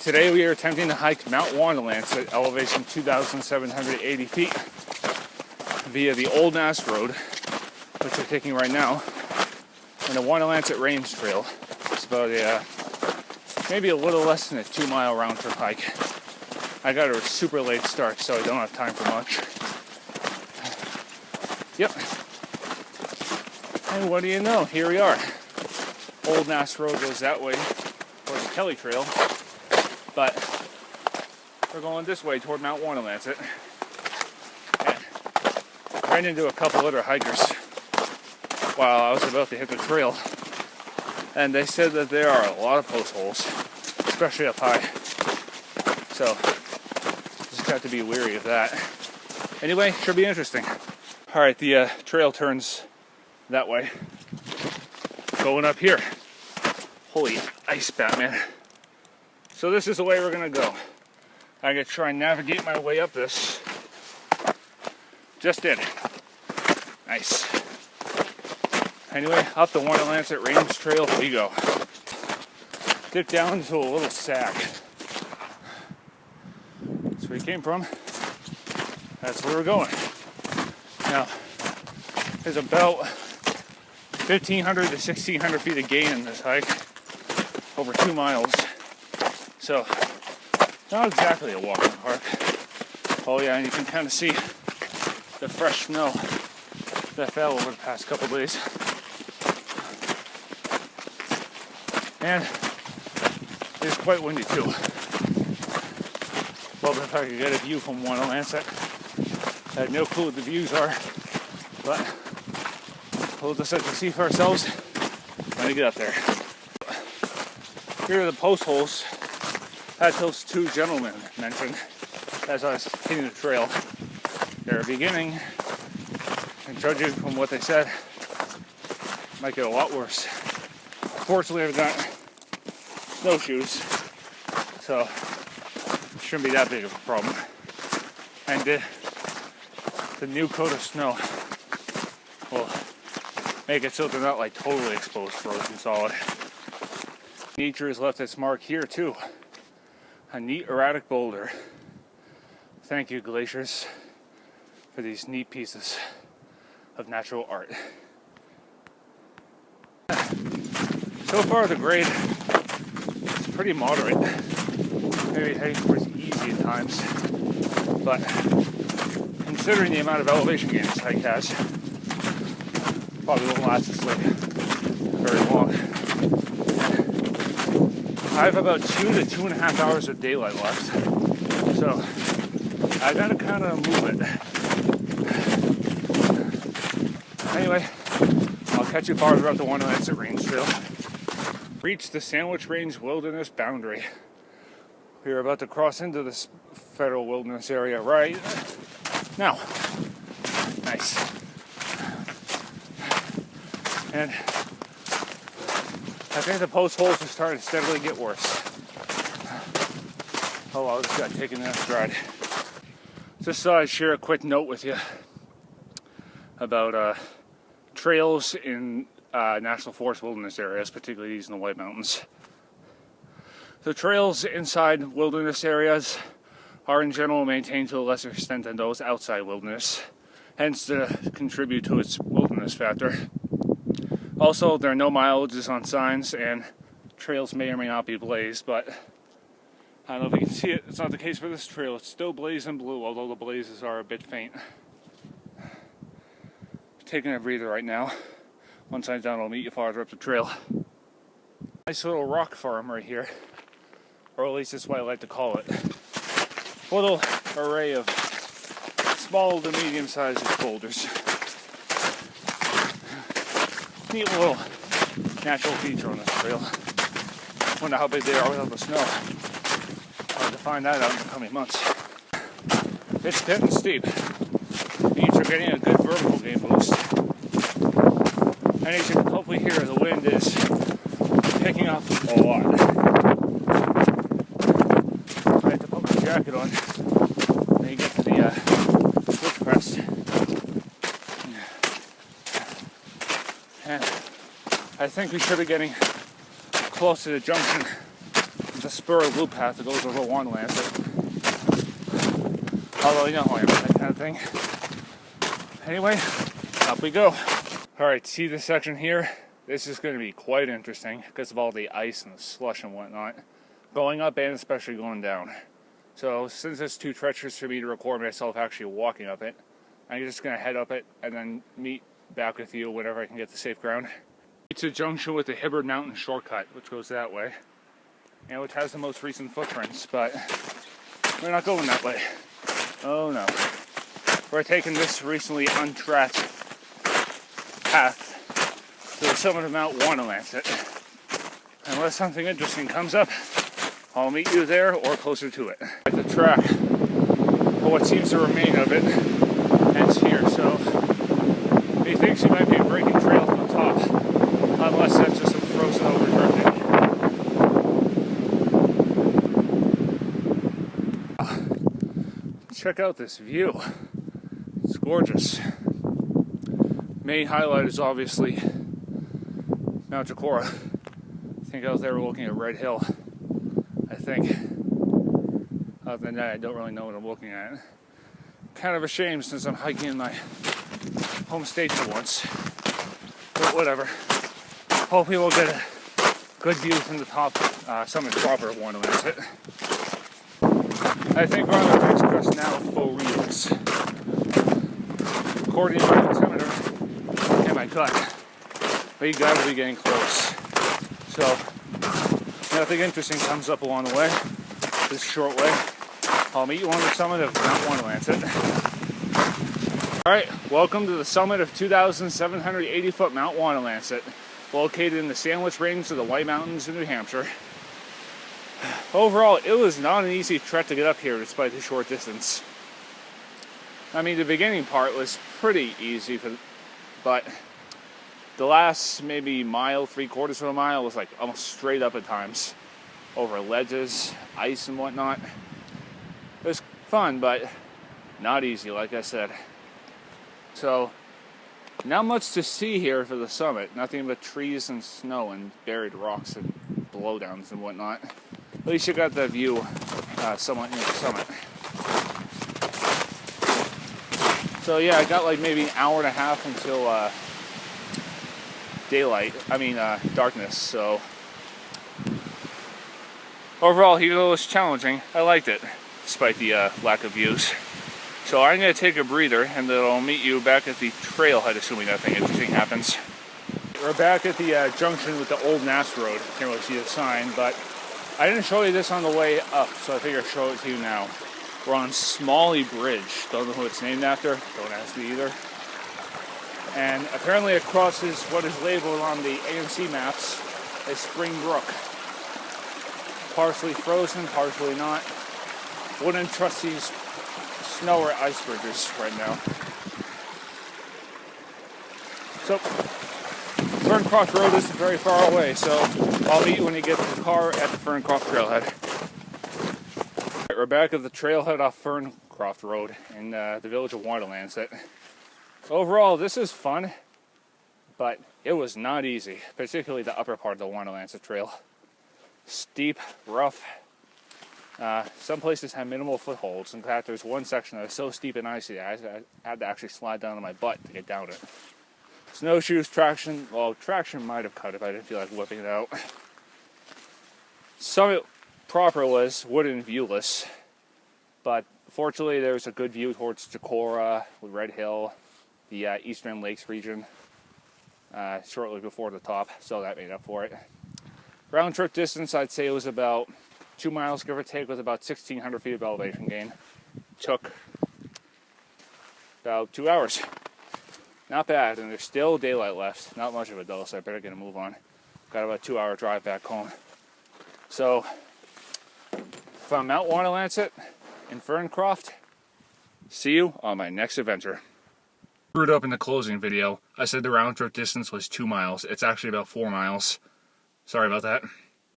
Today we are attempting to hike Mount Wonalancet at elevation 2,780 feet via the Old Nass Road, which we're taking right now, and the Wonalancet Range Trail. It's about maybe a little less than a 2-mile round trip hike. I got a super late start, so I don't have time for much. Yep. And what do you know? Here we are. Old Nass Road goes that way towards the Kelly Trail, but we're going this way toward Mount Wonalancet. And ran into a couple other hikers while I was about to hit the trail, and they said that there are a lot of post holes, especially up high. So just got to be wary of that. Anyway, should be interesting. All right, the trail turns that way, going up here. Holy ice, Batman. So this is the way we're gonna go. I'm gonna try and navigate my way up this. Just did. Nice. Anyway, up the Wonalancet Range Trail we go. Dip down into a little sack. That's where we came from. That's where we're going. Now, there's about 1,500 to 1,600 feet of gain in this hike, over 2 miles. So, not exactly a walk in the park. Oh yeah, and you can kind of see the fresh snow that fell over the past couple days. And it's quite windy too. Well, if I could get a view from Wonalancet. I had no clue what the views are, but we'll just have to see for ourselves when we get up there. Here are the post holes that those two gentlemen mentioned as I was hitting the trail. They're beginning, and judging from what they said, might get a lot worse. Fortunately, I've got snowshoes, so it shouldn't be that big of a problem. And the new coat of snow will make it so they're not like totally exposed, frozen solid. Nature has left its mark here too. A neat erratic boulder. Thank you, glaciers, for these neat pieces of natural art. So far the grade is pretty moderate. Maybe heading towards easy at times. But considering the amount of elevation gain this hike has, probably won't last this way very long. I have about 2 to 2.5 hours of daylight left, so I gotta kind of move it. Anyway, I'll catch you farther up the Wonalancet Range Trail. Reach the Sandwich Range Wilderness boundary. We are about to cross into this federal wilderness area right now. Nice. And I think the post holes are starting to steadily get worse. Oh, I just got taken in a stride. Just thought I'd share a quick note with you about trails in National Forest wilderness areas, particularly these in the White Mountains. The trails inside wilderness areas are in general maintained to a lesser extent than those outside wilderness, hence to contribute to its wilderness factor. Also, there are no mileages on signs, and trails may or may not be blazed, but I don't know if you can see it. It's not the case for this trail. It's still blazing blue, although the blazes are a bit faint. Taking a breather right now. Once I'm done, I'll meet you farther up the trail. Nice little rock farm right here, or at least that's what I like to call it. Little array of small to medium-sized boulders. Neat little natural feature on this trail. Wonder how big they are without the snow. Hard to find that out in the coming months. It's getting steep. Means you're getting a good vertical gain boost. And as you can hopefully hear, the wind is picking up a lot. I have to put my jacket on when you get to the cliff crest. And I think we should be getting close to the junction the spur loop path that goes over Wonalancet. Although you know how I am, that kind of thing. Anyway, up we go. Alright, see this section here? This is going to be quite interesting because of all the ice and the slush and whatnot. Going up and especially going down. So since it's too treacherous for me to record myself actually walking up it, I'm just going to head up it and then meet back with you whenever I can get to safe ground. It's a junction with the Hibbard Mountain shortcut, which goes that way. And which has the most recent footprints, but we're not going that way. Oh no. We're taking this recently untracked path to the summit of Mount Wonalancet. Unless something interesting comes up, I'll meet you there or closer to it. At the track, but what seems to remain of it ends here, so he thinks he might be a breaking trail to the top, unless that's just some frozen over drifting. Check out this view. It's gorgeous. Main highlight is obviously Mount Jacora. I think out there we're looking at Red Hill. I think. Other than that, I don't really know what I'm looking at. Kind of a shame since I'm hiking in my home state for once. But whatever. Hopefully we'll get a good view from the top summit proper of Wonalancet. I think we're on the ridge crest now for reals. According to my altimeter and my gut, we gotta be getting close. So, nothing interesting comes up along the way, this short way. I'll meet you on the summit of Mount Wonalancet. Alright, welcome to the summit of 2,780 foot Mount Wonalancet, located in the Sandwich Range of the White Mountains in New Hampshire. Overall, it was not an easy trek to get up here despite the short distance. I mean, the beginning part was pretty easy, but the last maybe mile, 3/4 of a mile was like almost straight up at times. Over ledges, ice and whatnot. It was fun, but not easy, like I said. So, not much to see here for the summit. Nothing but trees and snow and buried rocks and blowdowns and whatnot. At least you got that view somewhat near the summit. So yeah, I got like maybe an hour and a half until darkness. So overall, even though it was challenging, I liked it, despite the lack of views. So I'm going to take a breather, and then I'll meet you back at the trailhead, assuming nothing interesting happens. We're back at the junction with the old Nass Road. Can't really see the sign, but I didn't show you this on the way up, so I figure I'll show it to you now. We're on Smalley Bridge. Don't know who it's named after. Don't ask me either. And apparently it crosses what is labeled on the AMC maps as Spring Brook. Partially frozen, partially not. Wouldn't trust these snow or ice bridges right now. So, Ferncroft Road isn't very far away, so I'll meet you when you get to the car at the Ferncroft Trailhead. Right, we're back at the trailhead off Ferncroft Road in the village of Wonalancet. Overall, this is fun, but it was not easy, particularly the upper part of the Wonalancet Trail. Steep, rough. Some places had minimal footholds. In fact, there's one section that was so steep and icy I had to actually slide down on my butt to get down it. Snowshoes, traction might have cut if I didn't feel like whipping it out. Summit proper was wooden viewless, but fortunately there was a good view towards Jacora, Red Hill, the Eastern Lakes region, shortly before the top, so that made up for it. Round trip distance, I'd say it was about 2 miles, give or take, with about 1,600 feet of elevation gain. Took about 2 hours. Not bad, and there's still daylight left. Not much of it though, so I better get a move on. Got about a 2-hour drive back home. So, from Mount Wonalancet in Ferncroft, see you on my next adventure. Screwed up in the closing video. I said the round trip distance was 2 miles. It's actually about 4 miles. Sorry about that.